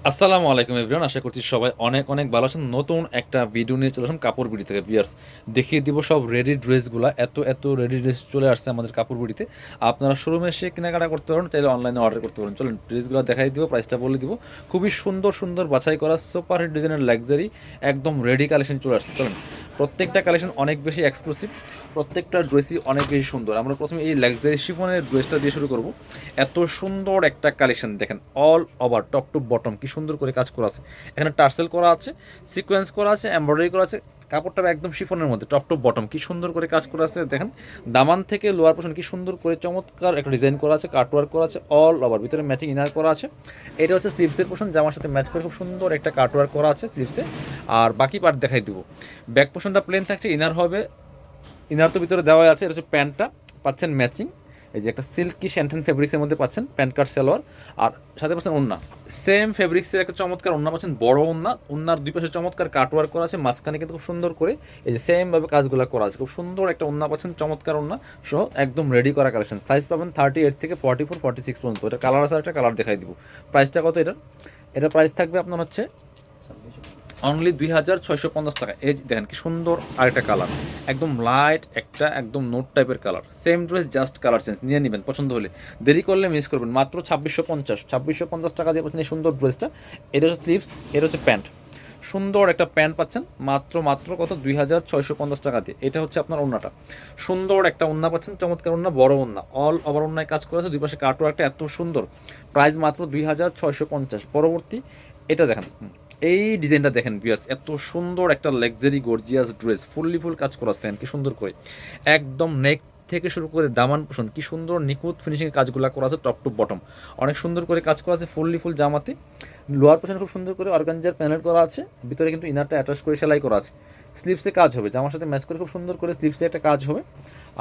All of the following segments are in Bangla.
আসসালামু আলাইকুম এভরিওয়ান, আশা করছি সবাই অনেক অনেক ভালো আছেন। নতুন একটা ভিডিও নিয়ে চলে আসলাম কাপড় বিড়ি থেকে ভিউয়ার্স। দেখিয়ে দিব সব রেডি ড্রেসগুলো। এত এত রেডি ড্রেস চলে আসছে আমাদের কাপড় বিড়িতে। আপনারা শোরুমে এসে কেনাকাটা করতে পারেন, চাইলে অনলাইনে অর্ডার করতে পারেন। চলুন ড্রেসগুলো দেখাই দিব, প্রাইসটা বলে দিব। খুবই সুন্দর সুন্দর বাছাই করা সুপার হিট ডিজাইনের লাক্সারি একদম রেডি কালেকশন চলে আসছে। চলুন, প্রত্যেকটা কালেকশন অনেক বেশি এক্সক্লুসিভ, প্রত্যেকটা ড্রেসই অনেক বেশি সুন্দর। আমরা প্রথমে এই লাক্সারি শিফনের ড্রেসটা দিয়ে শুরু করব। এত সুন্দর একটা কালেকশন দেখেন, all over top to bottom কি সুন্দর করে কাজ করা আছে। এখানে টার্সেল করা আছে, সিকোয়েন্স করা আছে, এমব্রয়ডারি করা আছে। কাপড়টা একদম শিফনের মধ্যে টপ টু বটম কি সুন্দর করে কাজ করা আছে। দেখেন দামান থেকে লোয়ার পোর্শন কি সুন্দর করে চমৎকার একটা ডিজাইন করা আছে, কাটওয়ার্ক করা আছে অল ওভার। ভিতরে ম্যাচিং ইনার করা আছে। এটা হচ্ছে স্লিভসের পোর্শন, জামার সাথে ম্যাচ করে খুব সুন্দর একটা কাটওয়ার্ক করা আছে স্লিভসে। আর বাকি পার্ট দেখাই দিব। ব্যাক পোর্শনটা প্লেন থাকছে, ইনার হবে, ইনার তো ভিতরে দেওয়া আছে। এটা হচ্ছে প্যান্টটা পাচ্ছেন ম্যাচিং, এই যে একটা সিল্কি শ্যান্টেন ফেব্রিক্সের মধ্যে পাচ্ছেন প্যান্ট কাট সালোয়ার। আর সাথে পাচ্ছেন ওন্না, সেম ফেব্রিক্সের একটা চমৎকার ওন্না পাচ্ছেন, বড় ওন্না। ওন্নার দুই পাশে চমৎকার কাটওয়ার্ক করা আছে, মাঝখানে কিন্তু খুব সুন্দর করে এই যে সেমভাবে কাজগুলো করা আছে। খুব সুন্দর একটা ওন্না পাচ্ছেন, চমৎকার ওন্না সহ একদম রেডি করা কালেকশন। সাইজ পাবেন 38 থেকে 44 46 পর্যন্ত। এটা কালার আছে, একটা কালার দেখাই দিব। প্রাইসটা কত এটার? এটা প্রাইস থাকবে আপনার হচ্ছে অনলি 2650 টাকা। এই দেখেন কি সুন্দর আরেকটা কালার, একদম লাইট একটা একদম নোট টাইপের colour. Same dress, just colour change. নিয়ে নেবেন, পছন্দ হলে, দেরি করলে মিস করবেন। মাত্র 2650 টাকা দিয়ে পাচ্ছেন এই সুন্দর ড্রেসটা। এটা হচ্ছে স্লিভস, এটা হচ্ছে প্যান্ট। সুন্দর একটা প্যান্ট পাচ্ছেন মাত্র মাত্র কত, 2650 টাকা দিয়ে। এটা হচ্ছে আপনার ওন্নাটা, সুন্দর একটা ওন্না পাচ্ছেন, চমৎকার ওন্না, বড় ওন্না, অল ওভার ওন্নায় কাজ করেছে, দুই পাশে কাটওয়ার্কটা এত সুন্দর। প্রাইস মাত্র 2650। পরবর্তী এটা দেখেন, এই ডিজাইনটা দেখেন ভিউয়ার্স, এত সুন্দর একটা লাক্সারি গর্জিয়াস ড্রেস, ফুল কাজ করা আছে কি সুন্দর করে। একদম নেক থেকে শুরু করে দামান পোষণ কি সুন্দর নিখুঁত ফিনিশিং কাজগুলো করা আছে, টপ টু বটম অনেক সুন্দর করে কাজ করা আছে। ফুল জামাতে লোয়ার পোষণ খুব সুন্দর করে অর্গানজার প্যানেল করা আছে, ভিতরে কিন্তু ইনারটা অ্যাটাচ করে সেলাই করা আছে। স্লিপসে কাজ হবে, জামার সাথে ম্যাচ করে খুব সুন্দর করে স্লিপসে একটা কাজ হবে।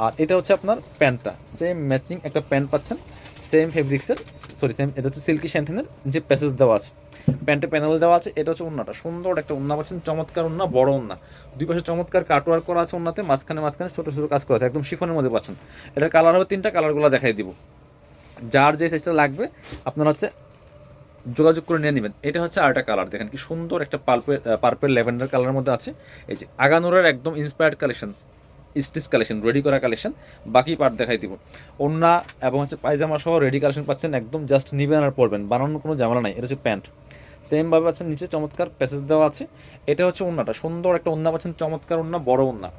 আর এটা হচ্ছে আপনার প্যান্টটা, সেম ম্যাচিং একটা প্যান্ট পাচ্ছেন, সেম ফেব্রিক্সের, সরি সেম, এটা হচ্ছে সিল্কি শ্যান্টেনের যে প্যাসেজ দেওয়া আছে, প্যান্টে প্যানেল দেওয়া আছে। এটা হচ্ছে ওন্নাটা, সুন্দর একটা ওন্না পাচ্ছেন, চমৎকার ওন্না, বড় ওন্না, দুই পাশে চমৎকার কাটওয়ার্ক করা আছে ওন্নাতে, মাঝখানে ছোটো ছোটো কাজ করা আছে, একদম শিফনের মধ্যে পাচ্ছেন। এটার কালার হবে তিনটা, কালারগুলো দেখাই দিব। যার যে সাইজটা লাগবে আপনার হচ্ছে যোগাযোগ করে নিয়ে নেবেন। এটা হচ্ছে আরেকটা কালার, দেখেন কি সুন্দর একটা পার্পেল ল্যাভেন্ডার কালারের মধ্যে আছে। এই যে আগানোরের একদম inspired collection, stitch collection, ready করা কালেকশন। বাকি পার্ট দেখাই দিব। ওন্না এবং হচ্ছে পায়জামা সহ রেডি কালেকশন পাচ্ছেন, একদম জাস্ট নিবেন আর পরবেন, বানানোর কোনো ঝামেলা নাই। এটা হচ্ছে প্যান্ট, সেমভাবে পাচ্ছেন, নিচে চমৎকার প্যাসেজ দেওয়া আছে। এটা হচ্ছে ওন্নাটা, সুন্দর একটা ওন্না পাচ্ছেন, চমৎকার ওন্না, বড় ওন্না,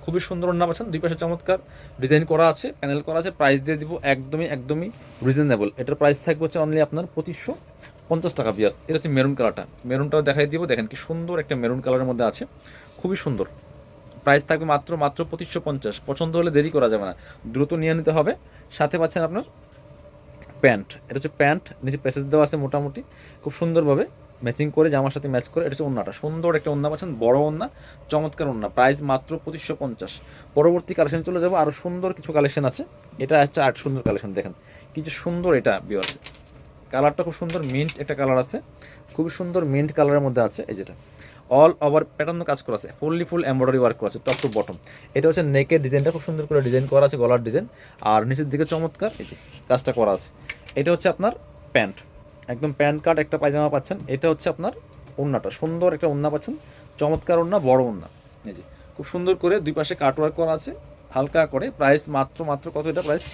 খুবই সুন্দর ওন্না পাচ্ছেন, দুই পাশে চমৎকার ডিজাইন করা আছে, প্যানেল করা আছে। প্রাইস দিয়ে দিব একদমই একদমই রিজনেবল। এটার প্রাইস থাকবে হচ্ছে অনলি আপনার 2550 টাকা বিয়াস। এটা হচ্ছে মেরুন কালারটা, মেরুনটাও দেখাই দিব। দেখেন কি সুন্দর একটা মেরুন কালারের মধ্যে আছে, খুবই সুন্দর। প্রাইস থাকবে মাত্র মাত্র 2550। পছন্দ হলে দেরি করা যাবে না, দ্রুত নিয়ে নিতে হবে। সাথে পাচ্ছেন আপনার প্যান্ট, এটা হচ্ছে প্যান্ট, নিচে প্যাসেজ দেওয়া আছে মোটামুটি খুব সুন্দরভাবে ম্যাচিং করে, জামার সাথে ম্যাচ করে। এটা হচ্ছে ওন্নাটা, সুন্দর একটা ওন্না পাচ্ছেন, বড় ওন্না, চমৎকার ওন্না। প্রাইস মাত্র 2550। পরবর্তী কালেকশন চলে যাবো, আরও সুন্দর কিছু কালেকশন আছে। এটা হচ্ছে আট সুন্দর কালেকশন, দেখেন কিছু সুন্দর। এটা বিয়ার কালারটা খুব সুন্দর, মিন্ট একটা কালার আছে, খুবই সুন্দর মিন্ট কালারের মধ্যে আছে। এই যেটা অল ওভার প্যাটার্ন কাজ করা আছে, ফুল এমব্রয়ডারি ওয়ার্ক করা আছে টপ টু বটম। এটা হচ্ছে নেকের ডিজাইনটা খুব সুন্দর করে ডিজাইন করা আছে, গলার ডিজাইন, আর নিচের দিকে চমৎকার এই যে কাজটা করা আছে। এটা হচ্ছে আপনার প্যান্ট, একদম প্যান্ট কাট একটা পায়জামা পাচ্ছেন। এটা হচ্ছে আপনার ওন্নাটা, সুন্দর একটা ওন্না পাচ্ছেন, চমৎকার ওন্না, বড় ওন্না, এই যে খুব সুন্দর করে দুই পাশে কাট ওয়ার্ক করা আছে হালকা করে। প্রাইস মাত্র মাত্র কত, এটা প্রাইস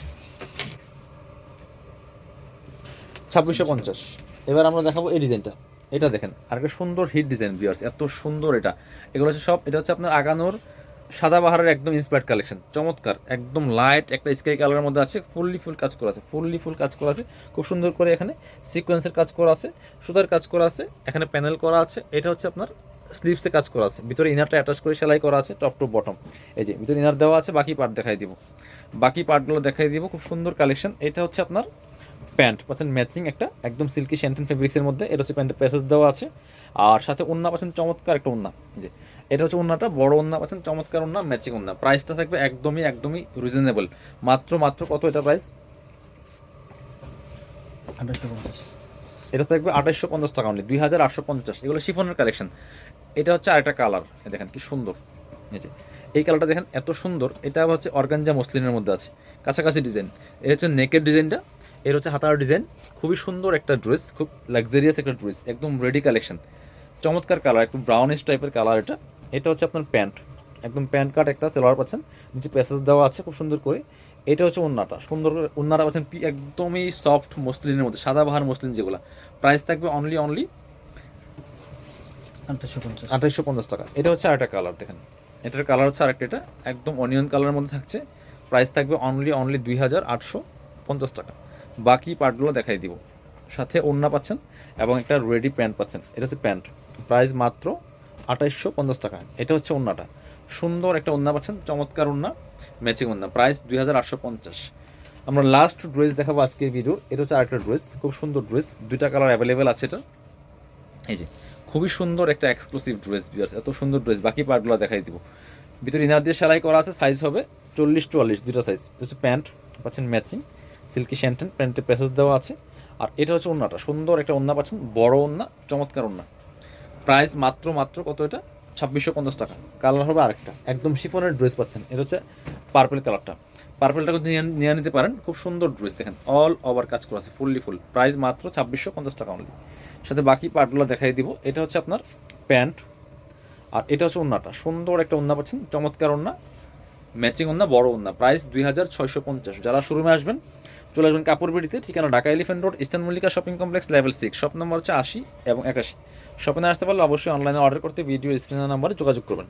2650। এবার আমরা দেখাবো এই ডিজাইনটা। এটা দেখেন আরেকটা সুন্দর হিট ডিজাইন ভিউয়ার্স, এত সুন্দর এটা। এগুলো হচ্ছে সব, এটা হচ্ছে আপনার আগানোর সাদাবাহারের একদম ইন্সপায়ার্ড কালেকশন, চমৎকার একদম লাইট একটা স্কাই কালারের মধ্যে আছে। ফুল কাজ করা আছে, ফুল কাজ করা আছে খুব সুন্দর করে। এখানে সিকোয়েন্সের কাজ করা আছে, সুতার কাজ করা আছে, এখানে প্যানেল করা আছে। এটা হচ্ছে আপনার স্লিভসে কাজ করা আছে, ভিতরে ইনারটা অ্যাটাচ করে সেলাই করা আছে টপ টু বটম। এই যে ভিতরে ইনার দেওয়া আছে। বাকি পার্ট দেখাই দিব, বাকি পার্টগুলো দেখাই দিব। খুব সুন্দর কালেকশন। এটা হচ্ছে আপনার প্যান্ট পাচ্ছেন ম্যাচিং একটা একদম সিল্কি শ্যান্টেন ফেব্রিক্সের মধ্যে। এটা হচ্ছে প্যান্টের প্যাসেজ দেওয়া আছে, আর সাথে ওন্না পাচ্ছেন চমৎকার একটা ওন্না। যে এটা হচ্ছে ওন্নাটা, বড় ওন্না পাচ্ছেন, চমৎকার ওন্না, ম্যাচিং ওন্না। প্রাইসটা থাকবে একদমই একদমই রিজনেবল, মাত্র মাত্র কত এটা প্রাইস? 2850। এটা থাকবে 2850 টাকা অনলি, 2850। এগুলো শিফনের কালেকশন। এটা হচ্ছে আরেকটা কালার, দেখেন কি সুন্দর। এই যে এই কালারটা দেখেন এত সুন্দর। এটা হচ্ছে অর্গানজা মসলিনের মধ্যে আছে, কাছাকাছি ডিজাইন। এটা হচ্ছে নেকের ডিজাইনটা, এর হচ্ছে হাতার ডিজাইন, খুবই সুন্দর একটা ড্রেস, খুব লাক্সারিয়াস একটা ড্রেস, একদম রেডি কালেকশন, চমৎকার কালার, একটু ব্রাউনিশ টাইপের কালার এটা। এটা হচ্ছে আপনার প্যান্ট, একদম প্যান্ট কাট একটা সেলোয়ার পাচ্ছেন, নিচে প্যাসেজ দেওয়া আছে খুব সুন্দর করে। এটা হচ্ছে ওন্নাটা, সুন্দর করে ওন্নাটা পাচ্ছেন একদমই সফট মসলিনের মধ্যে, সাদাবাহার মসলিন যেগুলো। প্রাইস থাকবে অনলি 2850 টাকা। এটা হচ্ছে আরেকটা কালার দেখেন, এটার কালার হচ্ছে আরেকটা, এটা একদম অনিয়ন কালারের মধ্যে থাকছে। প্রাইস থাকবে অনলি 2850 টাকা। বাকি পার্টগুলো দেখাই দিব। সাথে ওড়না পাচ্ছেন এবং একটা রেডি প্যান্ট পাচ্ছেন, এটা হচ্ছে প্যান্ট, প্রাইস মাত্র 2850 টাকা। এটা হচ্ছে ওড়নাটা, সুন্দর একটা ওড়না পাচ্ছেন, চমৎকার ওড়না, ম্যাচিং ওড়না, প্রাইস 2850। আমরা লাস্ট ড্রেস দেখাবো আজকের ভিডিও। এটা হচ্ছে আরেকটা ড্রেস, খুব সুন্দর ড্রেস, দুইটা কালার অ্যাভেলেবেল আছে এটা। এই যে খুবই সুন্দর একটা এক্সক্লুসিভ ড্রেস বিয়ার্স, এত সুন্দর ড্রেস, বাকি পার্টগুলো দেখাই দিব। ভিতরে ইনার দিয়ে সেলাই করা আছে, সাইজ হবে 40-44 দুটো সাইজ। হচ্ছে প্যান্ট পাচ্ছেন ম্যাচিং, সিল্কি শ্যান্টেন, প্যান্টে প্যাসেজ দেওয়া আছে। আর এটা হচ্ছে ওন্নাটা, সুন্দর একটা ওন্না পাচ্ছেন, বড় ওন্না, চমৎকার ওন্না। প্রাইস মাত্র কত এটা, 2650 টাকা। কালার হবে আরেকটা, একদম শিফনের ড্রেস পাচ্ছেন, এটা হচ্ছে পার্পল কালারটা। পার্পলটা কিন্তু নিয়ে নিতে পারেন, খুব সুন্দর ড্রেস দেখেন, অল ওভার কাজ করা আছে, ফুল। প্রাইস মাত্র 2650 টাকা অনলি। সাথে বাকি পার্টগুলো দেখাই দিব। এটা হচ্ছে আপনার প্যান্ট, আর এটা হচ্ছে ওন্নাটা, সুন্দর একটা ওন্না পাচ্ছেন, চমৎকার ওন্না, ম্যাচিং ওন্না, বড় ওন্না, প্রাইস 2650। যারা শোরুমে আসবেন চলে আসবেন কাপড় বিড়িতে, ঠিকানা Dhaka elephant road, eastern Mallika shopping complex, level 6, shop number হচ্ছে 80 এবং 81। শপিংয়ে আসতে পারলে অবশ্যই অনলাইনে অর্ডার করতে ভিডিও স্ক্রিনের নাম্বারে যোগাযোগ করবেন।